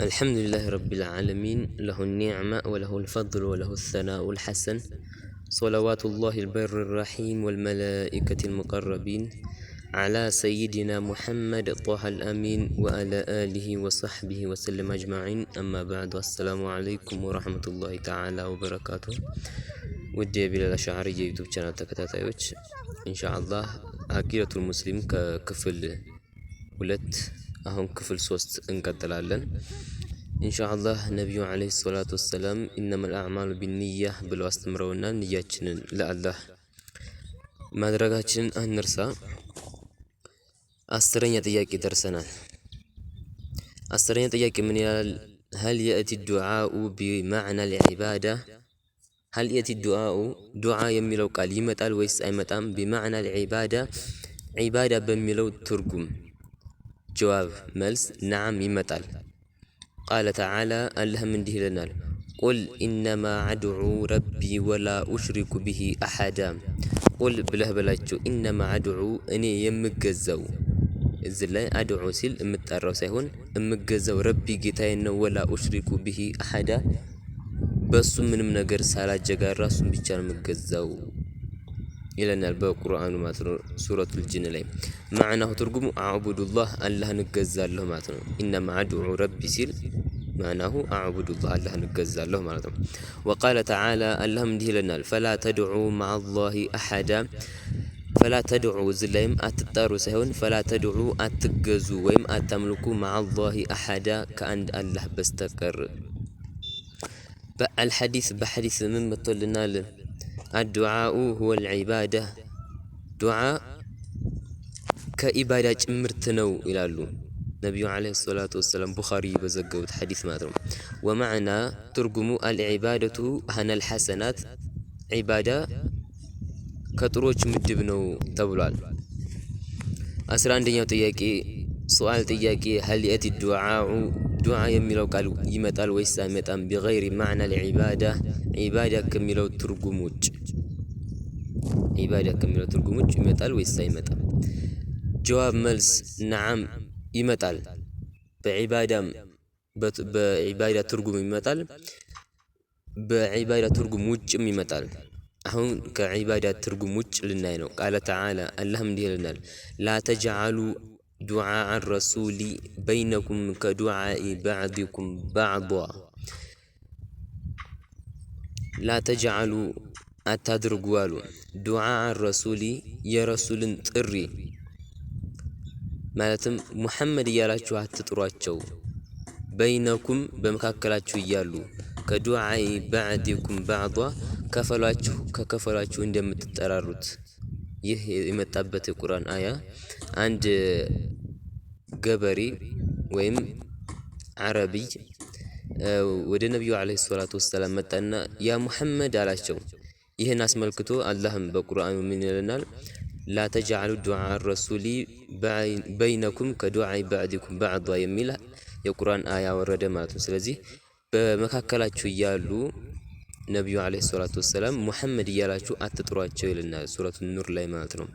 الحمد لله رب العالمين، له النعمة وله الفضل وله الثناء الحسن، صلوات الله البر الرحيم والملائكة المقربين على سيدنا محمد طه الأمين وعلى آله وصحبه وسلم أجمعين. أما بعد، السلام عليكم ورحمة الله تعالى وبركاته. ودي بلال الأشعري يوتيوب channel ተከታታዮች ኢንሻአላህ አቂደቱል ሙስሊም ከክፍል 2 አሁን ክፍል 3 እንቀጥላለን። ኢንሻአላህ ነብዩ አለይሂ ሰላቱ ወሰለም ኢነመል አዕማሉ ቢንኒያህ ብለው አስተምረውና ንያችንን ለአላህ ማድረጋችንን አንርሳ። 10ኛ ጥያቄ ደርሰናል። 10ኛ ጥያቄ ምን ይላል? هل يأتي الدعاء بمعنى العبادة؟ هل يأتي الدعاء دعاء يميلو قال يمتال ويس أيمتام بمعنى العبادة عبادة بميلو ترجم؟ جواب ملس نعم يمتال. قال تعالى الله من دهلنا قل إنما أدعو ربي ولا أشرك به أحدا. قل بله بلاجو إنما أدعو أني يمجزو إزاي أدعو سيل متقرو سيهون مجزو ربي جتاين ولا أشرك به أحدا بس من نجر سالة ججار راس بيجار مجزو إلى نلبى القرآن مثلا سورة الجن لي معناه ترجم أعبد الله الله نجزا له مثلا إنما أدعو ربي سيل معناه أعبد الله الله نجزا له مثلا. وقال تعالى الله مديه لنا فلا تدعوا مع الله أحدا. فلا تدعوا زلهم أتطاروا سهون فلا تدعوا أتجزوا ويم أتملكوا مع الله أحدا كأن الله بستكر. الحديث بحديث من مطلنا الدعاء هو العبادة. دعاء كإبادة مرتنو إلى اللون نبي عليه الصلاة والسلام بخاري بزقوت حديث مادرم. ومعنى ترجموا العبادة هنا الحسنات عبادة كتروج مدبنو تبلال. أسران دنيا تياكي سؤال تياكي هل يأتي الدعاء دعاء يميلو قال يمتال ويسا يمتال بغير معنى العبادة عبادة كميلو ترجموج عبادة كميلو ترجموج يمتال ويسا يمتال. جواب ملس نعم يمتال بعبادة ترجم يمتال بعبادة ترجم وجم يمتال. هون كعبادة ترجم وج لنا. قال تعالى اللهم ديالنا لا تجعلوا دعاء الرسول بينكم كدعاء بعضكم بعضا. لا تجعلوا أتدرجوا دعاء الرسول يا رسول تري مالتم محمد يالاچو አትጥሯቸው بينكم በመካከላችሁ እያሉ كدعاء بعضكم بعضا ከከፈላችሁ እንደምትጠራሩት። ይህ የመጣበት የቁርአን አያ አንድ ገበሬ ወይም አረብይ ወደ ነብዩ አለይሂ ሰላቱ ወሰለም መጣና ያ ሙሐመድ አላቸው። ይህን አስመልክቶ አላህም በቁርአኑ ምን ይለናል? لا تجعلوا دعاء الرسول بينكم كدعاء بعضكم بعضا የሚል የቁርአን አያ ወረደ ማለት ነው። ስለዚህ በመካከላችሁ እያሉ ነብዩ አለይሂ ሰላቱ ወሰለም ሙሐመድ እያላችሁ አትጥሯቸው ይልናል ሱረቱ ኑር ላይ ማለት ነው።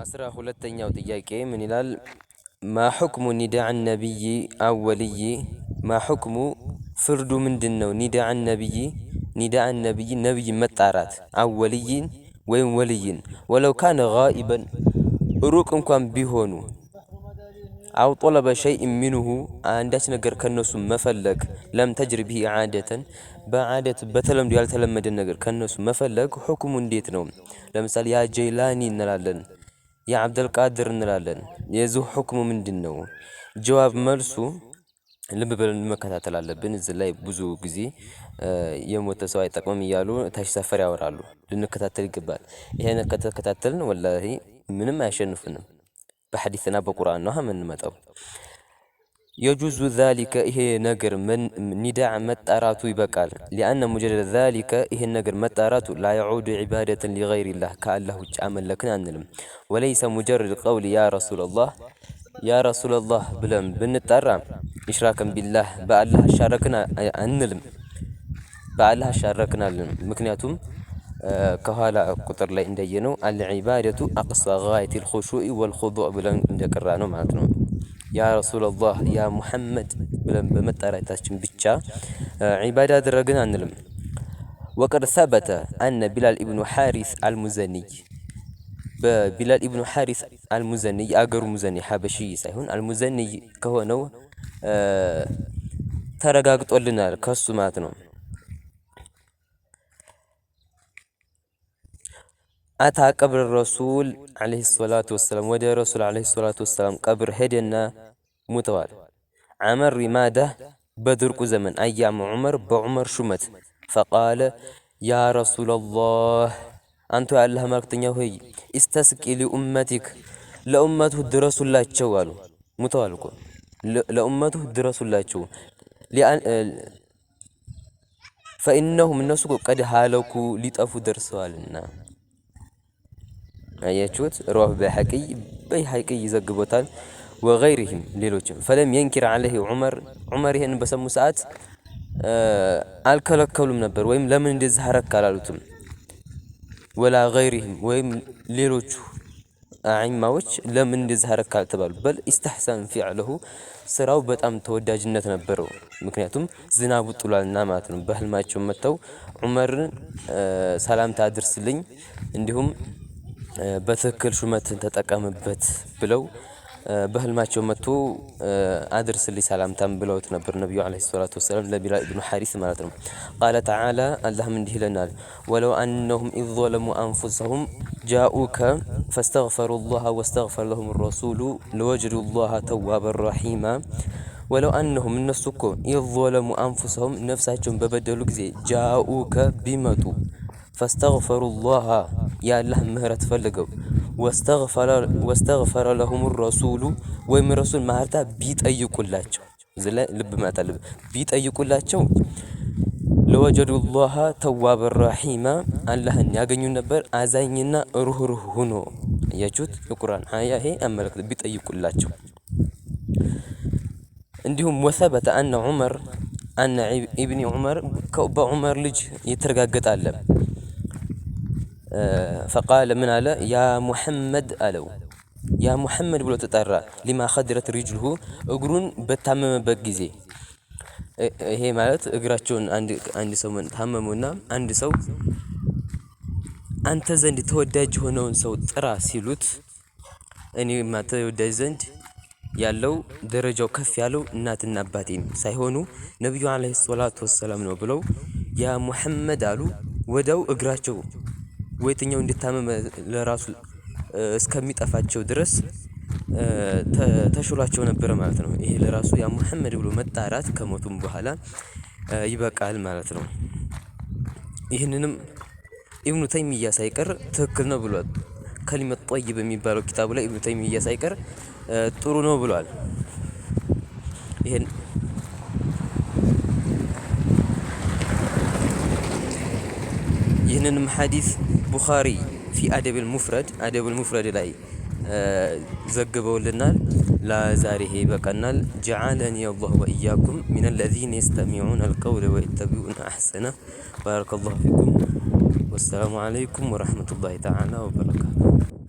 12ኛው ጥያቄ ምን ይላል? ما حكم نداء النبي أو ولي؟ ما حكم ፍርዱ ምንድነው? نداء النبي ነብይ መጣራት أو ولي ወይም ወልይን ولو كان غائبا ሩቅ እንኳን ቢሆኑ أو طلب شيء منه አንዳች ነገር ከነሱ መፈለግ ለም ተጅሪ به عادة በዓደት በተለምዶ ያልተለመደ ነገር ከነሱ መፈለግ ሁክሙ እንዴት ነው? ለምሳሌ ያ ጀይላኒ እንላለን፣ ያ አብዱል ቃድር እንላለን። የዚህ ሁክሙ ምንድነው? ጀዋብ መልሱ ልብ ብለን መከታተል አለብን። እዚህ ላይ ብዙ ጊዜ የሞተ ሰው አይጠቅምም እያሉ ታች ሰፈር ያወራሉ። ልንከታተል ይገባል። ይሄን ከተከታተልን ወላሂ ምንም አያሸንፍንም። በሐዲስና በቁርአን ነው የምንመጣው። يجوز ذلك ይሄ ነገር ኒዳዕ መጣራቱ ይበቃል። لأن مجرد ذلك ይሄ ነገር መጣራቱ لا يعود عبادة لغير الله ከአላህ ውጭ አመለክን አንልም። وليس مجرد قول يا رسول الله ብለን ብንጣራ ኢሽራከን ቢላህ በአላህ አሻረክን አንልም። በአላህ አሻረክን አለን። ምክንያቱም ከኋላ ቁጥር ላይ እንደየነው አልዒባደቱ አቅሳ ጋየቲል ኹሹዕ ወልኹዱዕ ብለን እንደቀራ ነው ማለት ነው። ያ ረሱለላህ ያ ሙሐመድ ብለን በመጣራታችን ብቻ ዒባዳ አደረግን አንልም። ወቀድ ሰበተ አነ ቢላል ኢብኑ ሓሪስ አልሙዘኒይ በቢላል ኢብኑ ሓሪስ አልሙዘኒይ አገሩ ሙዘኒ ሐበሺ ሳይሆን አልሙዘኒይ ከሆነው ተረጋግጦልናል ከሱ ማለት ነው። አታ ቀብር ረሱል ዓለይሂ ሰላቱ ወሰላም ወደ ረሱል ዓለይሂ ሰላቱ ወሰላም ቀብር ሄደና ሙተዋል። ዓመር ሪማዳ በድርቁ ዘመን አያም ዑመር በዑመር ሹመት ፈቃለ ያ ረሱለላህ አንቱ የአላህ መልክተኛ ሆይ ኢስተስቂ ሊኡመቲክ ለኡመቱ ድረሱላቸው አሉ። ሙተዋል እኮ ለኡመቱ ድረሱላቸው ፈኢነሁም እነሱ ቀድ ሃለኩ ሊጠፉ ደርሰዋልና። አያችሁት? ረዋህ በይሐቂ ይዘግቦታል። ወገይሪሂም ሌሎችም ፈለም የንኪር ዓለይሂ ዑመር ይሄን በሰሙ ሰዓት አልከለከሉም ነበር፣ ወይም ለምን እንደዚህ አረክ አላሉትም። ወላ ገይሪሂም ወይም ሌሎቹ አዒማዎች ለምን እንደዚህ አረክ አልተባሉ። በል ኢስተሕሰን ፊዕለሁ ስራው በጣም ተወዳጅነት ነበረው። ምክንያቱም ዝናቡ ጥሏልና ማለት ነው። በህልማቸው መጥተው ዑመርን ሰላምታ አድርስልኝ እንዲሁም በትክክል ሹመትን ተጠቀምበት ብለው በህልማቸው መጥቶ አድርስልኝ ሰላምታም ብለውት ነበር ነቢዩ ዓለይሂ ሰላቱ ወሰላም ለቢላል ኢብኑ ሓሪስ ማለት ነው። ቃለ ተዓላ አላህም እንዲህ ይለናል፣ ወለው አነሁም ኢዝ ዘለሙ አንፉሰሁም ጃኡከ ፈስተግፈሩላህ ወስተግፈረ ለሁም ረሱሉ ለወጀዱላህ ተዋበን ረሒማ። ወለው አነሁም እነሱ እኮ ኢዝ ዘለሙ አንፉሰሁም ነፍሳቸውን በበደሉ ጊዜ ጃኡከ ቢመጡ ፈስተግፈሩላህ የአላህ ምህረት ፈልገው ወስተግፈረ ለሁም ረሱሉ ወይም ረሱል ማህርታ ቢጠይቁላቸው እዚህ ላይ ልብ ማለት አለብን። ቢጠይቁላቸው ለወጀዱላህ ተዋበን ረሒማ አላህን ያገኙ ነበር አዛኝና ሩህሩህ ሆኖ። አያችሁት? የቁርአን አያ ይሄ አመለክት ቢጠይቁላቸው። እንዲሁም ወሰበተ አነ ዑመር አነ ኢብኒ ዑመር በዑመር ልጅ የተረጋገጠ አለ። ፈቃለ ምን አለ? ያ ሙሐመድ አለው። ያ ሙሐመድ ብሎ ተጠራ። ሊማ ኸድረት ሪጅልሁ እግሩን በታመመበት ጊዜ። ይሄ ማለት እግራቸውን አንድ ሰው ታመሙና አንድ ሰው አንተ ዘንድ ተወዳጅ የሆነውን ሰው ጥራ ሲሉት እኔማ ተወዳጅ ዘንድ ያለው ደረጃው ከፍ ያለው እናትና አባቴም ሳይሆኑ ነብዩ አለይሂ ሰላቱ ወሰላም ነው ብለው ያ ሙሐመድ አሉ። ወደው እግራቸው ወይተኛው እንድታመመ ለራሱ እስከሚጠፋቸው ድረስ ተሽሏቸው ነበር ማለት ነው። ይሄ ለራሱ ያ ሙሐመድ ብሎ መጣራት ከሞቱም በኋላ ይበቃል ማለት ነው። ይህንንም ኢብኑ ተይሚያ ሳይቀር ትክክል ነው ብሏል። ከሊመት ጠይብ የሚባለው ኪታቡ ላይ ኢብኑ ተይሚያ ሳይቀር ጥሩ ነው ብሏል። ይህንንም ሐዲስ ቡኻሪ ፊ አደብል ሙፍረድ ላይ ዘግበውልናል። ለዛሬ ይሄ ይበቃናል። ጀዓለኒ አላሁ ወኢያኩም ሚነ ለዚነ የስተሚዑነ አልቀውለ ወየተቢዑነ አሕሰነ። ባረከላሁ ፊኩም ወሰላሙ ዓለይኩም ወረሕመቱላሂ ተዓላ ወበረካቱ።